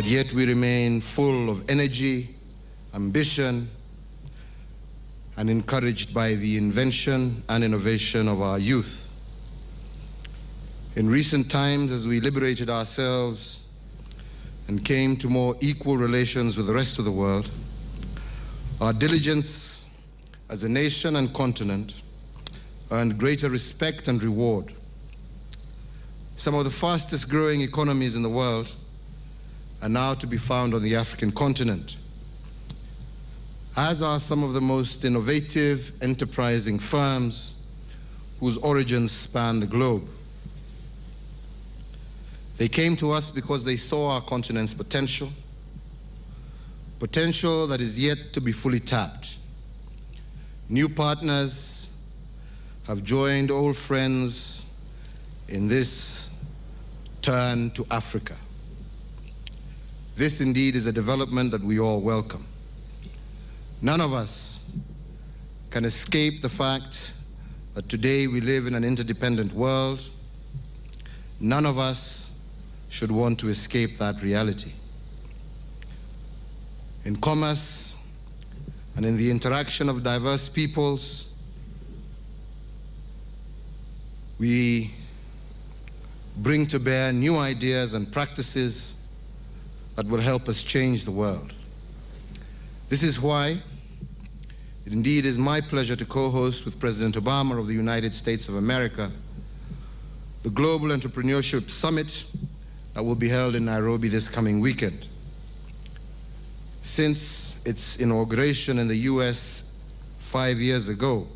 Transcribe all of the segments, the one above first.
but yet we remain full of energy, ambition, and encouraged by the invention and innovation of our youth. In recent times, as we liberated ourselves and came to more equal relations with the rest of the world, our diligence as a nation and continent earned greater respect and reward. Some of the fastest growing economies in the world are now to be found on the African continent, as are some of the most innovative, enterprising firms whose origins span the globe. They came to us because they saw our continent's potential that is yet to be fully tapped. New partners have joined old friends in this turn to Africa. This indeed is a development that we all welcome. None of us can escape the fact that today we live in an interdependent world. None of us should want to escape that reality. In commerce and in the interaction of diverse peoples, we bring to bear new ideas and practices that will help us change the world. This is why it indeed is my pleasure to co-host with President Obama of the United States of America the Global Entrepreneurship Summit that will be held in Nairobi this coming weekend. Since its inauguration in the US 5 years ago,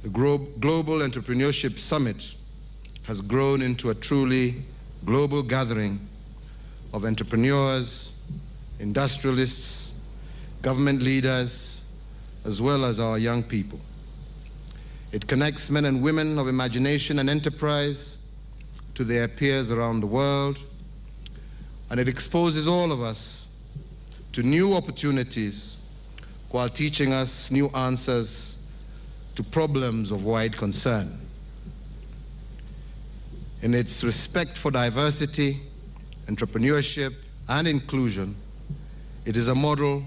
the Global Entrepreneurship Summit has grown into a truly global gathering of entrepreneurs, industrialists, government leaders, as well as our young people. It connects men and women of imagination and enterprise to their peers around the world, and it exposes all of us to new opportunities while teaching us new answers to problems of wide concern. In its respect for diversity, entrepreneurship, and inclusion, it is a model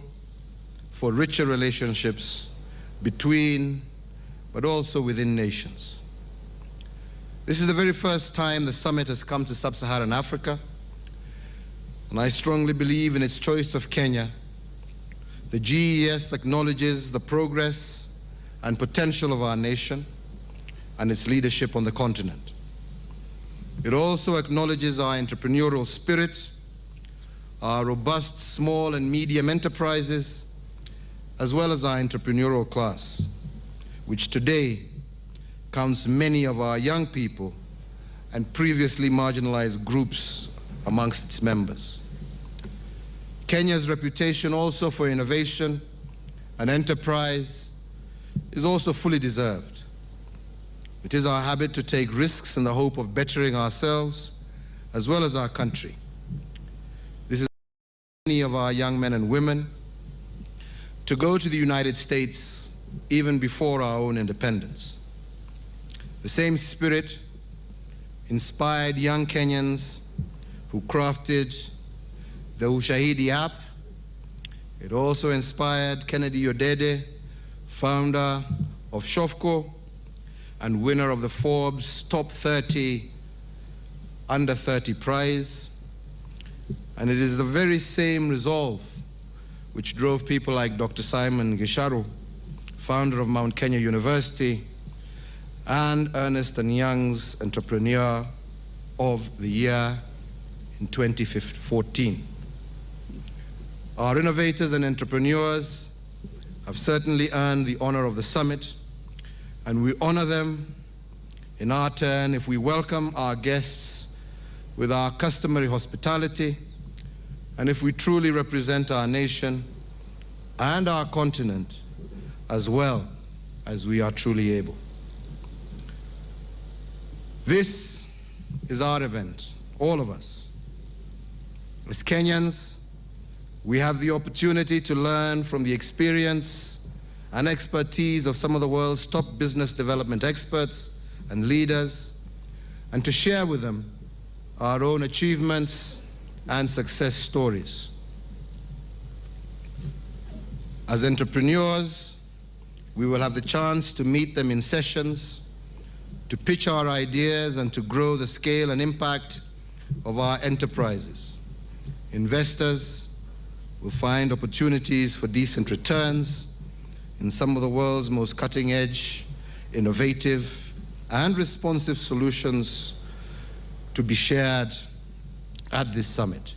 for richer relationships between, but also within nations. This is the very first time the summit has come to sub-Saharan Africa, and I strongly believe in its choice of Kenya. The GES acknowledges the progress and potential of our nation and its leadership on the continent. It also acknowledges our entrepreneurial spirit, our robust small and medium enterprises, as well as our entrepreneurial class, which today counts many of our young people and previously marginalized groups amongst its members. Kenya's reputation also for innovation and enterprise is also fully deserved. It is our habit to take risks in the hope of bettering ourselves as well as our country. This is many of our young men and women to go to the United States even before our own independence. The same spirit inspired young Kenyans who crafted the Ushahidi app. It also inspired Kennedy Odede, founder of Shofco and winner of the Forbes Top 30 Under 30 prize. And it is the very same resolve which drove people like Dr. Simon Gisharu, founder of Mount Kenya University, and Ernst & Young's Entrepreneur of the Year in 2014. Our innovators and entrepreneurs have certainly earned the honor of the summit, and we honor them in our turn if we welcome our guests with our customary hospitality, and if we truly represent our nation and our continent as well as we are truly able. This is our event, all of us. As Kenyans, we have the opportunity to learn from the experience and expertise of some of the world's top business development experts and leaders, and to share with them our own achievements and success stories. As entrepreneurs, we will have the chance to meet them in sessions, to pitch our ideas and to grow the scale and impact of our enterprises. Investors will find opportunities for decent returns in some of the world's most cutting-edge, innovative, and responsive solutions to be shared at this summit.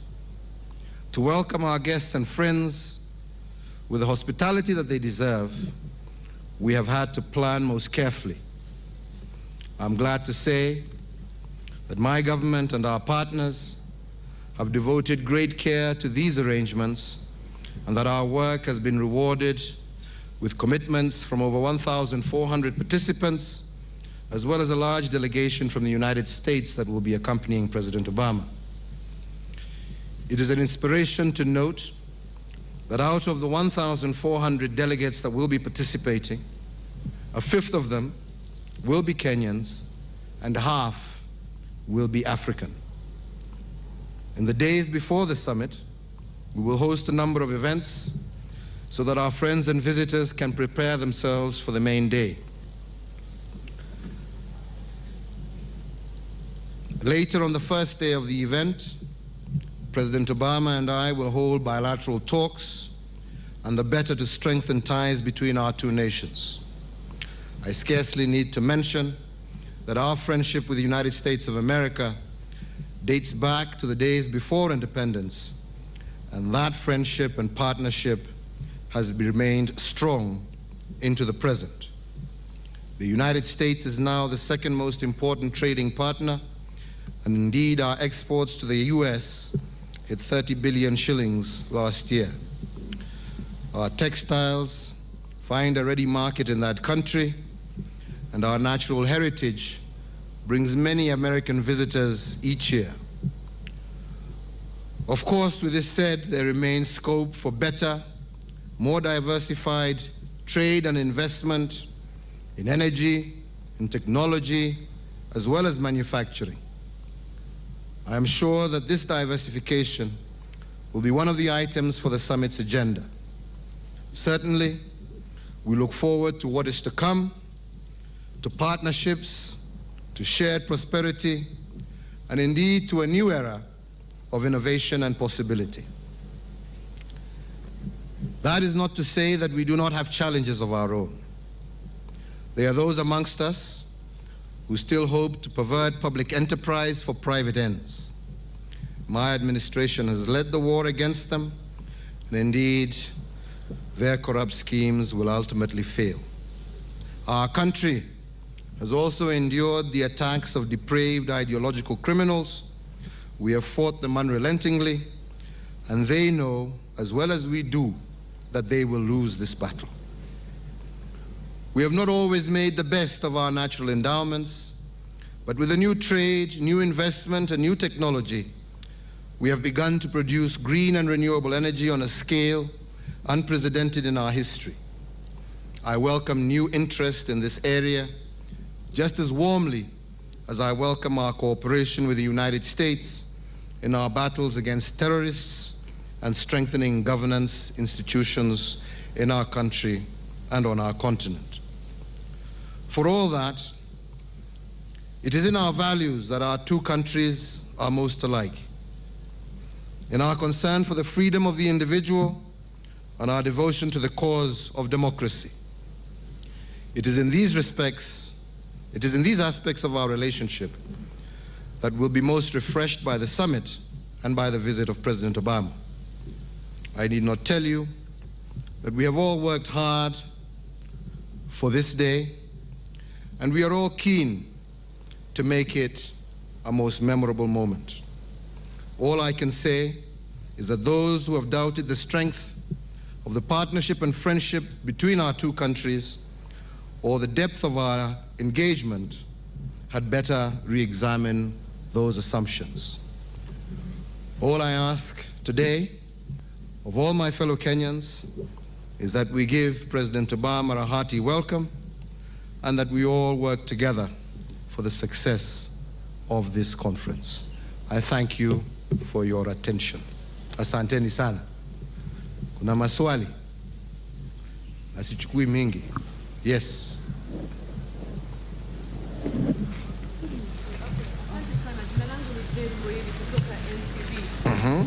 To welcome our guests and friends with the hospitality that they deserve, we have had to plan most carefully. I'm glad to say that my government and our partners have devoted great care to these arrangements and that our work has been rewarded with commitments from over 1,400 participants, as well as a large delegation from the United States that will be accompanying President Obama. It is an inspiration to note that out of the 1,400 delegates that will be participating, a fifth of them will be Kenyans and half will be African. In the days before the summit, we will host a number of events so that our friends and visitors can prepare themselves for the main day. Later on the first day of the event, President Obama and I will hold bilateral talks on the better to strengthen ties between our two nations. I scarcely need to mention that our friendship with the United States of America dates back to the days before independence, and that friendship and partnership has remained strong into the present. The United States is now the second most important trading partner, and indeed our exports to the US hit 30 billion shillings last year. Our textiles find a ready market in that country, and our natural heritage brings many American visitors each year. Of course, with this said, there remains scope for better, more diversified trade and investment in energy, in technology, as well as manufacturing. I am sure that this diversification will be one of the items for the summit's agenda. Certainly, we look forward to what is to come, to partnerships, to shared prosperity, and indeed to a new era of innovation and possibility. That is not to say that we do not have challenges of our own. There are those amongst us who still hope to pervert public enterprise for private ends. My administration has led the war against them, and indeed, their corrupt schemes will ultimately fail. Our country has also endured the attacks of depraved ideological criminals. We have fought them unrelentingly, and they know, as well as we do, that they will lose this battle. We have not always made the best of our natural endowments, but with a new trade, new investment, and new technology, we have begun to produce green and renewable energy on a scale unprecedented in our history. I welcome new interest in this area just as warmly as I welcome our cooperation with the United States in our battles against terrorists and strengthening governance institutions in our country and on our continent. For all that, it is in our values that our two countries are most alike. In our concern for the freedom of the individual and our devotion to the cause of democracy. It is in these aspects of our relationship that will be most refreshed by the summit and by the visit of President Obama. I need not tell you that we have all worked hard for this day, and we are all keen to make it a most memorable moment. All I can say is that those who have doubted the strength of the partnership and friendship between our two countries or the depth of our engagement had better re-examine those assumptions. All I ask today of all my fellow Kenyans is that we give President Obama a hearty welcome and that we all work together for the success of this conference. I thank you for your attention. Asanteni sana. Kuna maswali? Asichukui mingi. Yes.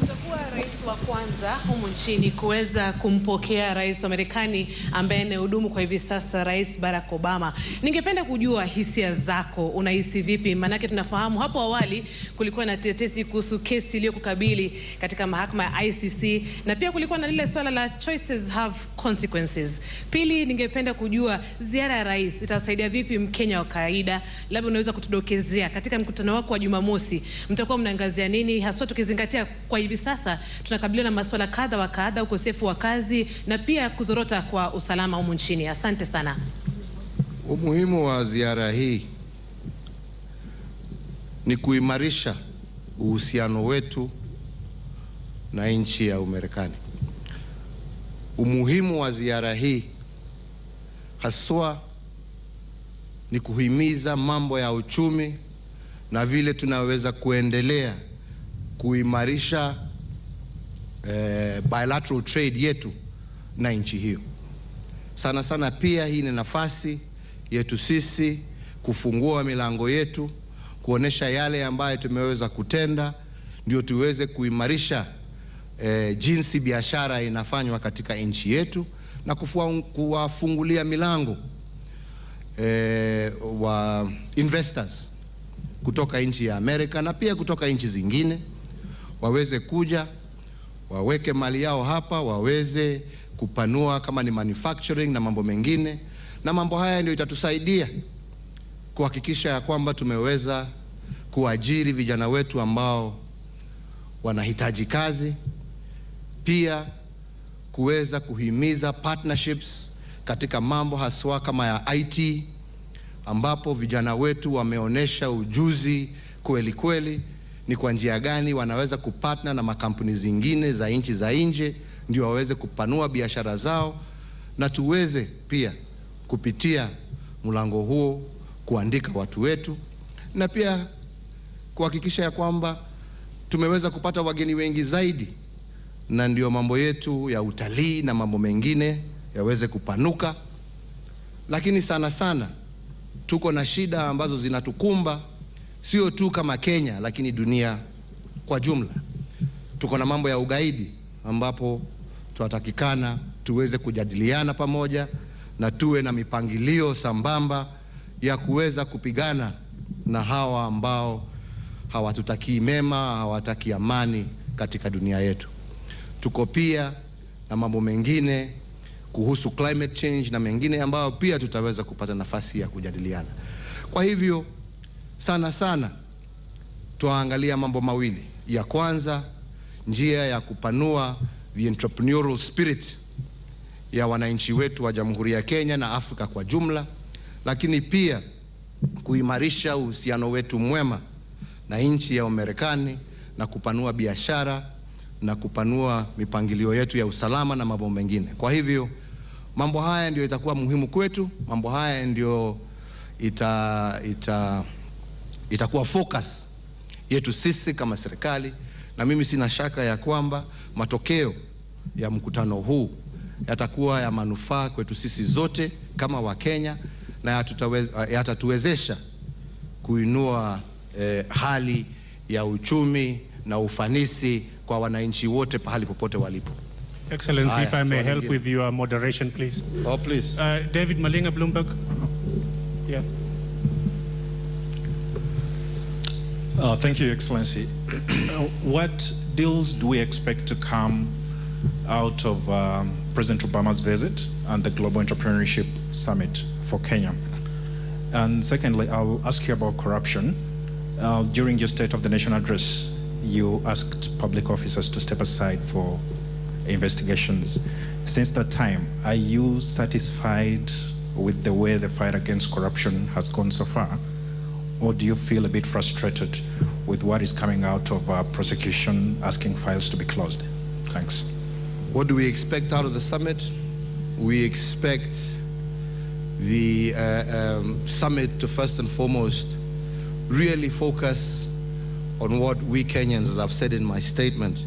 Utakuwa rais wa kwanza humu nchini kuweza kumpokea rais wa Marekani ambaye anahudumu kwa hivi sasa, Rais Barack Obama. Ningependa kujua hisia zako, unahisi vipi? Maanake tunafahamu hapo awali kulikuwa na tetesi kuhusu kesi iliyokukabili katika mahakama ya ICC, na pia kulikuwa na lile swala la choices have consequences. Pili, ningependa kujua ziara ya rais itasaidia vipi Mkenya wa kawaida? Labda unaweza kutudokezea katika mkutano wako wa Jumamosi mtakuwa mnaangazia nini, haswa tukizingatia kwa hivi sasa tunakabiliana na masuala kadha wa kadha, ukosefu wa kazi na pia kuzorota kwa usalama humu nchini. Asante sana. Umuhimu wa ziara hii ni kuimarisha uhusiano wetu na nchi ya Umarekani. Umuhimu wa ziara hii haswa ni kuhimiza mambo ya uchumi na vile tunaweza kuendelea kuimarisha bilateral trade yetu na nchi hiyo. Sana sana pia hii ni nafasi yetu sisi kufungua milango yetu, kuonesha yale ambayo tumeweza kutenda, ndio tuweze kuimarisha jinsi biashara inafanywa katika nchi yetu na kuwafungulia milango wa investors kutoka nchi ya Amerika na pia kutoka nchi zingine, waweze kuja waweke mali yao hapa, waweze kupanua kama ni manufacturing na mambo mengine, na mambo haya ndio itatusaidia kuhakikisha ya kwamba tumeweza kuajiri vijana wetu ambao wanahitaji kazi, pia kuweza kuhimiza partnerships katika mambo haswa kama ya IT, ambapo vijana wetu wameonesha ujuzi kweli kweli ni kwa njia gani wanaweza kupartner na makampuni zingine za nchi za nje ndio waweze kupanua biashara zao, na tuweze pia kupitia mlango huo kuandika watu wetu na pia kuhakikisha ya kwamba tumeweza kupata wageni wengi zaidi, na ndio mambo yetu ya utalii na mambo mengine yaweze kupanuka. Lakini sana sana tuko na shida ambazo zinatukumba sio tu kama Kenya lakini dunia kwa jumla. Tuko na mambo ya ugaidi ambapo tunatakikana tuweze kujadiliana pamoja na tuwe na mipangilio sambamba ya kuweza kupigana na hawa ambao hawatutakii mema, hawataki amani katika dunia yetu. Tuko pia na mambo mengine kuhusu climate change na mengine ambayo pia tutaweza kupata nafasi ya kujadiliana. Kwa hivyo sana sana tuangalia mambo mawili. Ya kwanza, njia ya kupanua the entrepreneurial spirit ya wananchi wetu wa Jamhuri ya Kenya na Afrika kwa jumla, lakini pia kuimarisha uhusiano wetu mwema na nchi ya Marekani na kupanua biashara na kupanua mipangilio yetu ya usalama na mambo mengine. Kwa hivyo mambo haya ndio itakuwa muhimu kwetu, mambo haya ndio itakuwa focus yetu sisi kama serikali, na mimi sina shaka ya kwamba matokeo ya mkutano huu yatakuwa ya manufaa kwetu sisi zote kama Wakenya, na yatatuwezesha kuinua hali ya uchumi na ufanisi kwa wananchi wote pahali popote walipo. Excellency, if I may help with your moderation, please. Oh, please. David Malinga, Bloomberg. Yeah. Thank you, Excellency. What deals do we expect to come out of President Obama's visit and the Global Entrepreneurship Summit for Kenya? And secondly, I'll ask you about corruption. During your State of the Nation address, you asked public officers to step aside for investigations. Since that time, are you satisfied with the way the fight against corruption has gone so far? Or do you feel a bit frustrated with what is coming out of prosecution asking files to be closed? Thanks. What do we expect out of the summit? We expect the summit to first and foremost really focus on what we Kenyans, as I've said in my statement,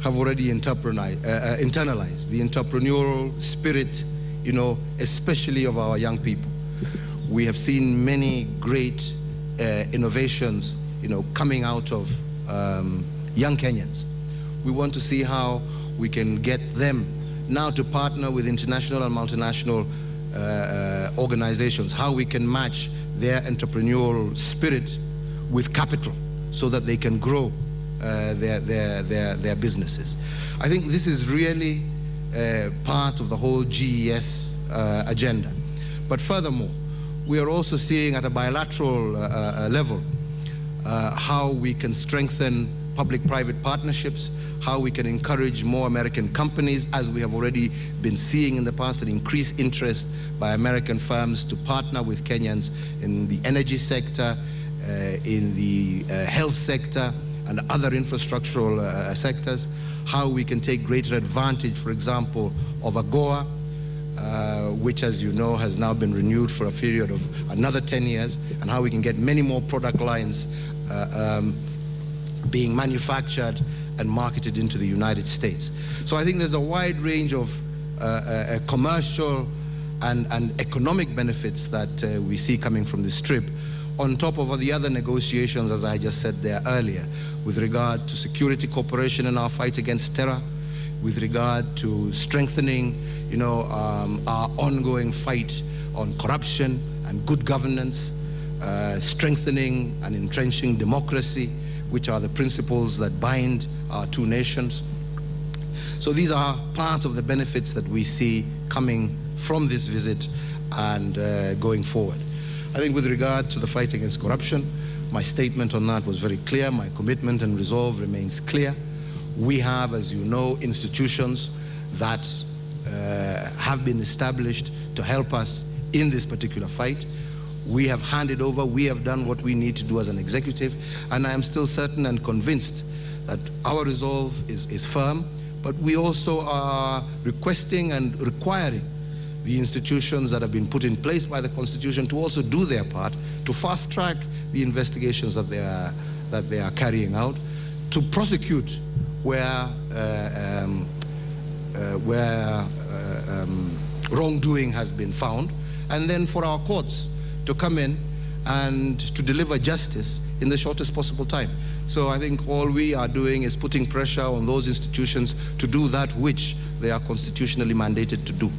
have already internalized the entrepreneurial spirit, especially of our young people. We have seen many great innovations, coming out of young Kenyans. We want to see how we can get them now to partner with international and multinational organizations, how we can match their entrepreneurial spirit with capital so that they can grow their businesses. I think this is really part of the whole GES agenda. But furthermore, we are also seeing at a bilateral level how we can strengthen public-private partnerships, how we can encourage more American companies, as we have already been seeing in the past, an increased interest by American firms to partner with Kenyans in the energy sector, in the health sector, and other infrastructural sectors, how we can take greater advantage, for example, of AGOA, which, as you know, has now been renewed for a period of another 10 years, and how we can get many more product lines being manufactured and marketed into the United States. So I think there's a wide range of commercial and economic benefits that we see coming from this trip, on top of the other negotiations, as I just said there earlier, with regard to security cooperation in our fight against terror, with regard to strengthening, our ongoing fight on corruption and good governance, strengthening and entrenching democracy, which are the principles that bind our two nations. So these are part of the benefits that we see coming from this visit and going forward. I think with regard to the fight against corruption, my statement on that was very clear. My commitment and resolve remains clear. We have, as you know, institutions that have been established to help us in this particular fight. We have handed over, we have done what we need to do as an executive, and I am still certain and convinced that our resolve is firm, but we also are requesting and requiring the institutions that have been put in place by the Constitution to also do their part to fast-track the investigations that they are carrying out, to prosecute where wrongdoing has been found, and then for our courts to come in and to deliver justice in the shortest possible time. So I think all we are doing is putting pressure on those institutions to do that which they are constitutionally mandated to do.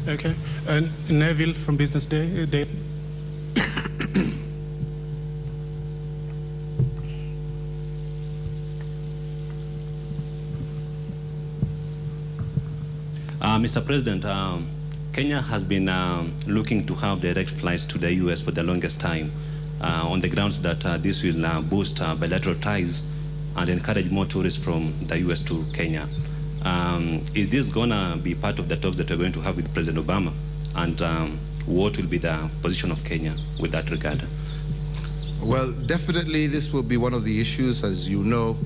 Okay. And Neville from Business Day. Mr. President, Kenya has been looking to have direct flights to the US for the longest time on the grounds that this will boost bilateral ties and encourage more tourists from the US to Kenya. Is this going to be part of the talks that we're going to have with President Obama? And what will be the position of Kenya with that regard? Well, definitely this will be one of the issues. As you know,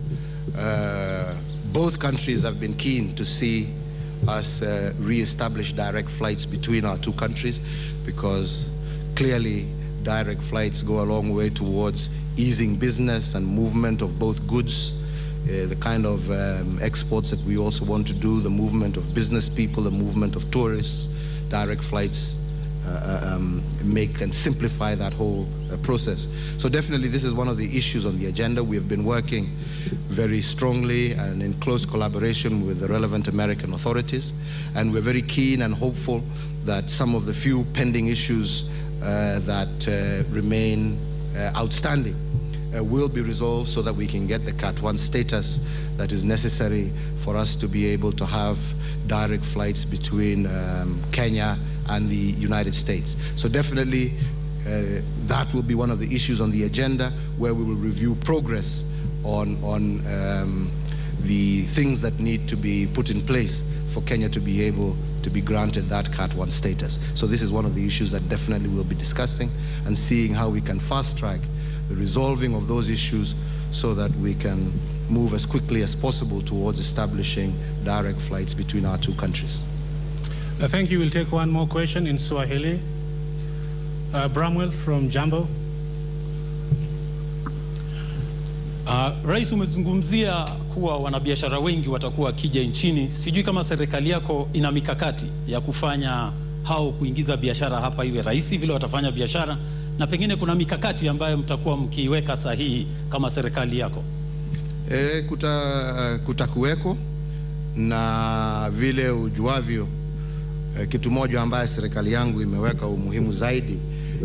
both countries have been keen to see us re-establish direct flights between our two countries, because clearly direct flights go a long way towards easing business and movement of both goods, the kind of exports that we also want to do, the movement of business people, the movement of tourists. Direct flights make and simplify that whole process. So definitely this is one of the issues on the agenda. We have been working very strongly and in close collaboration with the relevant American authorities, and we're very keen and hopeful that some of the few pending issues that remain outstanding will be resolved so that we can get the Cat 1 status that is necessary for us to be able to have direct flights between Kenya and the United States. So definitely that will be one of the issues on the agenda, where we will review progress on the things that need to be put in place for Kenya to be able to be granted that Cat 1 status. So this is one of the issues that definitely we'll be discussing and seeing how we can fast-track the resolving of those issues so that we can move as quickly as possible towards establishing direct flights between our two countries. Thank you. We'll take one more question in Swahili. Bramwell from Jambo. Rais, umezungumzia kuwa wanabiashara wengi watakuwa wakija nchini. Sijui kama serikali yako ina mikakati ya kufanya hao kuingiza biashara hapa iwe rahisi vile watafanya biashara, na pengine kuna mikakati ambayo mtakuwa mkiweka sahihi kama serikali yako. Kutakuweko na vile ujuavyo, kitu moja ambaye serikali yangu imeweka umuhimu zaidi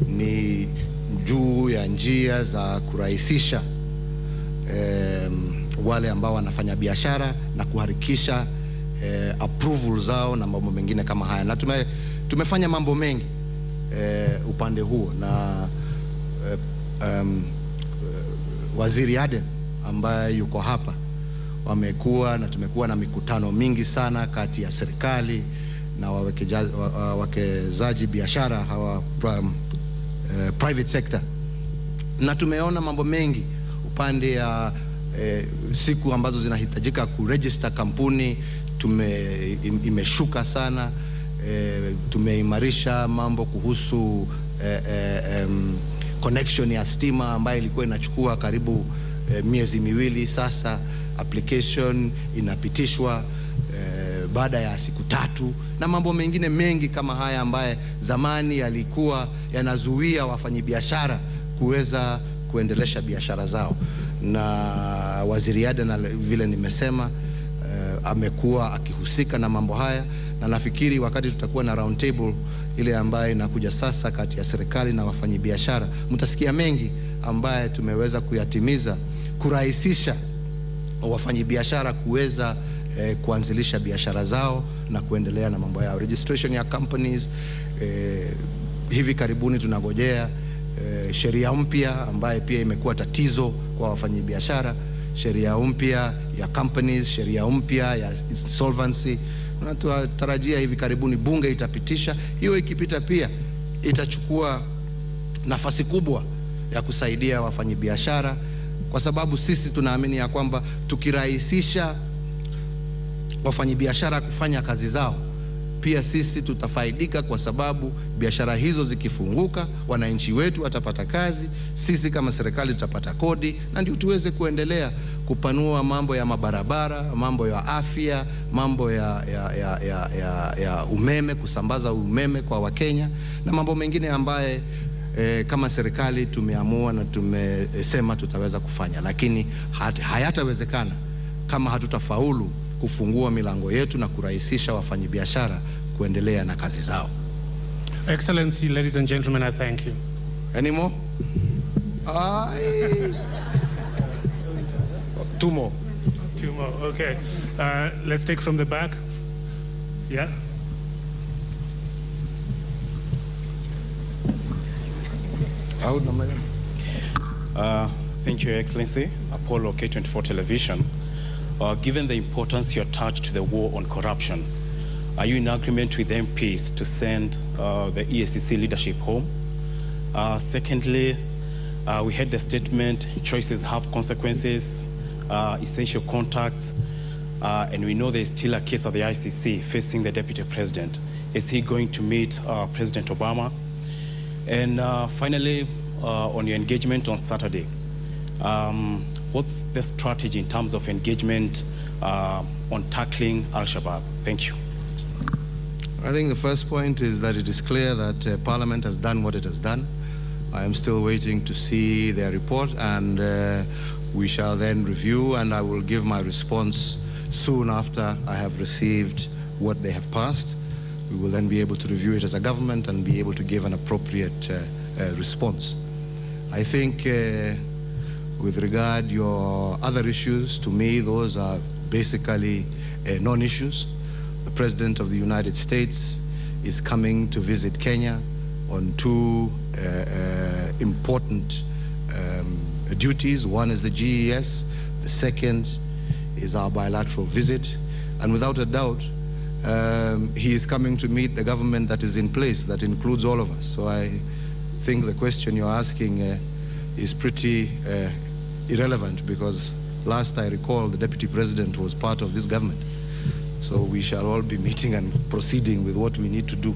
ni juu ya njia za kurahisisha wale ambao wanafanya biashara na kuharakisha approval zao na mambo mengine kama haya, na tumefanya mambo mengi upande huo, na Waziri Aden ambaye yuko hapa tumekuwa na mikutano mingi sana kati ya serikali na wawekezaji biashara hawa private sector, na tumeona mambo mengi upande ya siku ambazo zinahitajika kuregister kampuni imeshuka sana. Tumeimarisha mambo kuhusu connection ya stima ambayo ilikuwa inachukua karibu miezi miwili, sasa application inapitishwa baada ya siku 3, na mambo mengine mengi kama haya ambaye zamani yalikuwa yanazuia wafanyabiashara kuweza kuendelesha biashara zao. Na Waziri Aden vile nimesema amekuwa akihusika na mambo haya, na nafikiri wakati tutakuwa na round table ile ambayo inakuja sasa kati ya serikali na wafanyabiashara, mtasikia mengi ambaye tumeweza kuyatimiza kurahisisha wafanyabiashara kuweza kuanzilisha biashara zao na kuendelea na mambo yao. Registration ya companies, hivi karibuni tunagojea sheria mpya ambaye pia imekuwa tatizo kwa wafanyabiashara, sheria mpya ya companies, sheria mpya ya insolvency, na tunatarajia hivi karibuni bunge itapitisha hiyo. Ikipita pia itachukua nafasi kubwa ya kusaidia wafanyabiashara, kwa sababu sisi tunaamini ya kwamba tukirahisisha wafanyabiashara kufanya kazi zao, pia sisi tutafaidika, kwa sababu biashara hizo zikifunguka, wananchi wetu watapata kazi, sisi kama serikali tutapata kodi, na ndio tuweze kuendelea kupanua mambo ya mabarabara, mambo ya afya, mambo ya umeme, kusambaza umeme kwa Wakenya, na mambo mengine ambaye kama serikali tumeamua na tumesema tutaweza kufanya, lakini hayatawezekana kama hatutafaulu kufungua milango yetu na kurahisisha wafanyabiashara kuendelea na kazi zao. Excellency, ladies and gentlemen, I thank you. Any more? Two more. Two more, okay. Let's take from the back. Yeah. Thank you, Your Excellency. Apollo K24 Television. Given the importance you attach to the war on corruption, are you in agreement with MPs to send the EACC leadership home? Secondly, we heard the statement, choices have consequences, essential contacts, and we know there is still a case of the ICC facing the Deputy President. Is he going to meet President Obama? And finally, on your engagement on Saturday, what's the strategy in terms of engagement on tackling Al-Shabaab? Thank you. I think the first point is that it is clear that Parliament has done what it has done. I am still waiting to see their report, and we shall then review, and I will give my response soon after I have received what they have passed. We will then be able to review it as a government and be able to give an appropriate response. I think with regard your other issues, to me those are basically non-issues. The President of the United States is coming to visit Kenya on two important duties. One is the GES, the second is our bilateral visit, and without a doubt he is coming to meet the government that is in place, that includes all of us. So I think the question you're asking is pretty irrelevant, because last I recall the Deputy President was part of this government. So we shall all be meeting and proceeding with what we need to do.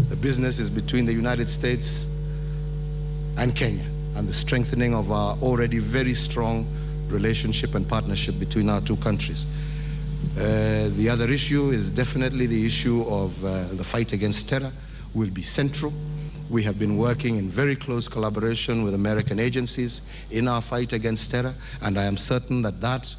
The business is between the United States and Kenya, and the strengthening of our already very strong relationship and partnership between our two countries. The other issue is definitely the issue of the fight against terror will be central. We have been working in very close collaboration with American agencies in our fight against terror, and I am certain that that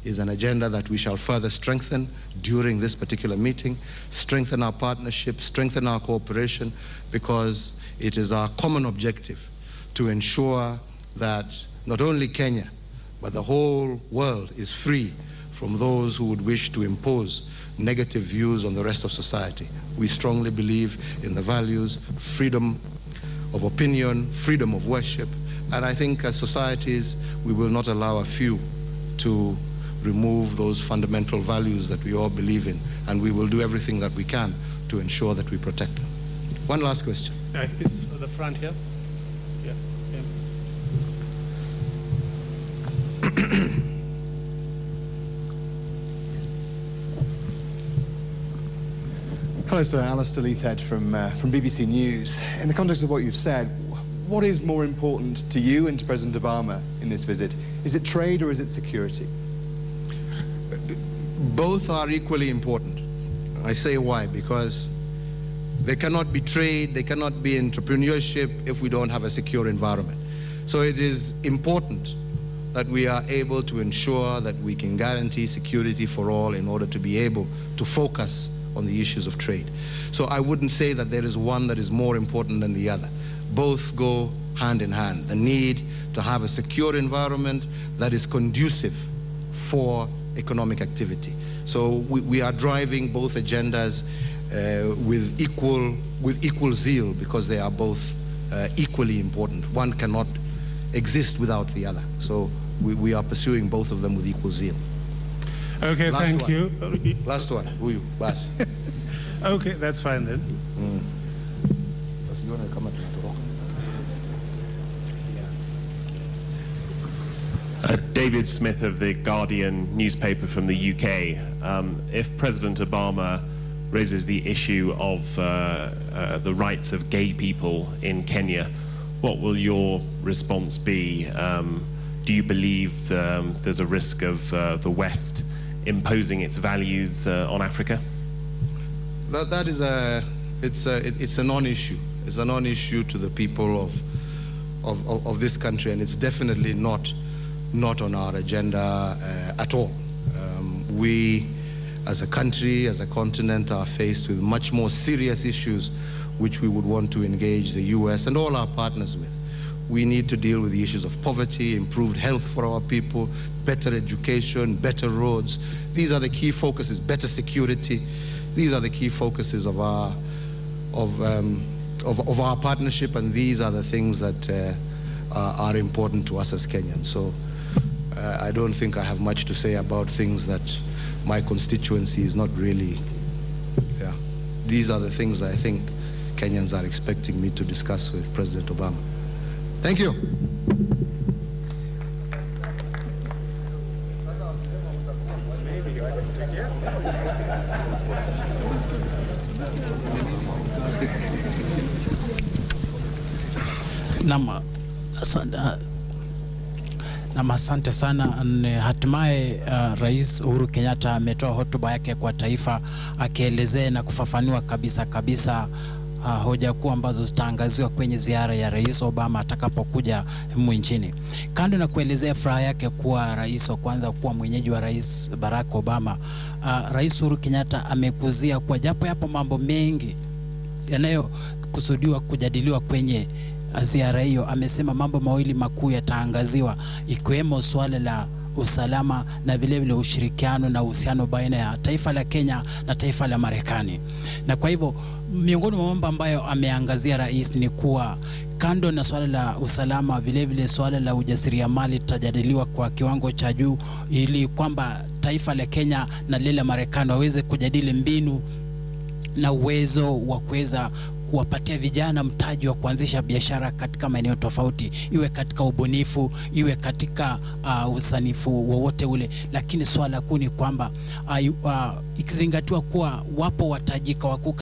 is an agenda that we shall further strengthen during this particular meeting, strengthen our partnership, strengthen our cooperation, because it is our common objective to ensure that not only Kenya, but the whole world is free from those who would wish to impose negative views on the rest of society. We strongly believe in the values, freedom of opinion, freedom of worship, and I think as societies, we will not allow a few to remove those fundamental values that we all believe in, and we will do everything that we can to ensure that we protect them. One last question. It's the front here. Yeah. Hello, sir. Alistair Leithhead from BBC News. In the context of what you've said, what is more important to you and to President Obama in this visit? Is it trade or is it security? Both are equally important. I say why, because there cannot be trade, there cannot be entrepreneurship if we don't have a secure environment. So it is important that we are able to ensure that we can guarantee security for all in order to be able to focus on the issues of trade. So I wouldn't say that there is one that is more important than the other. Both go hand in hand. The need to have a secure environment that is conducive for economic activity. So we are driving both agendas with equal zeal, because they are both equally important. One cannot exist without the other. So we are pursuing both of them with equal zeal. Okay, thank you. Last one. Who you? Bas. Okay, that's fine then. David Smith of The Guardian newspaper from the UK. If President Obama raises the issue of the rights of gay people in Kenya, what will your response be? Do you believe there's a risk of the West imposing its values on Africa? That is it's a non-issue. It's a non-issue to the people of this country, and it's definitely not on our agenda at all. We, as a country, as a continent, are faced with much more serious issues which we would want to engage the US and all our partners with. We need to deal with the issues of poverty, improved health for our people, better education, better roads. These are the key focuses, better security. These are the key focuses of our partnership, and these are the things that are important to us as Kenyans. So I don't think I have much to say about things that my constituency is not really, yeah. These are the things I think Kenyans are expecting me to discuss with President Obama. Thank you. Asante sana. Hatimaye Rais Uhuru Kenyatta ametoa hotuba yake kwa taifa, akielezea na kufafanua kabisa hoja kuu ambazo zitaangaziwa kwenye ziara ya Rais Obama atakapokuja humu nchini. Kando na kuelezea furaha yake kuwa rais wa kwanza kuwa mwenyeji wa Rais Barack Obama, Rais Uhuru Kenyatta amekuzia kwa japo yapo mambo mengi yanayokusudiwa kujadiliwa kwenye ziara hiyo. Amesema mambo mawili makuu yataangaziwa, ikiwemo swala la usalama na vile ushirikiano na uhusiano baina ya taifa la Kenya na taifa la Marekani. Na kwa hivyo miongoni mwa mambo ambayo ameangazia rais ni kuwa kando na swala la usalama, vile swala la ujasiriamali litajadiliwa kwa kiwango cha juu, ili kwamba taifa la Kenya na lile la Marekani waweze kujadili mbinu na uwezo wa kuweza kuwapatia vijana mtaji wa kuanzisha biashara katika maeneo tofauti, iwe katika ubunifu, iwe katika usanifu wowote ule. Lakini swala kuu ni kwamba ikizingatiwa kuwa wapo watajika wakuu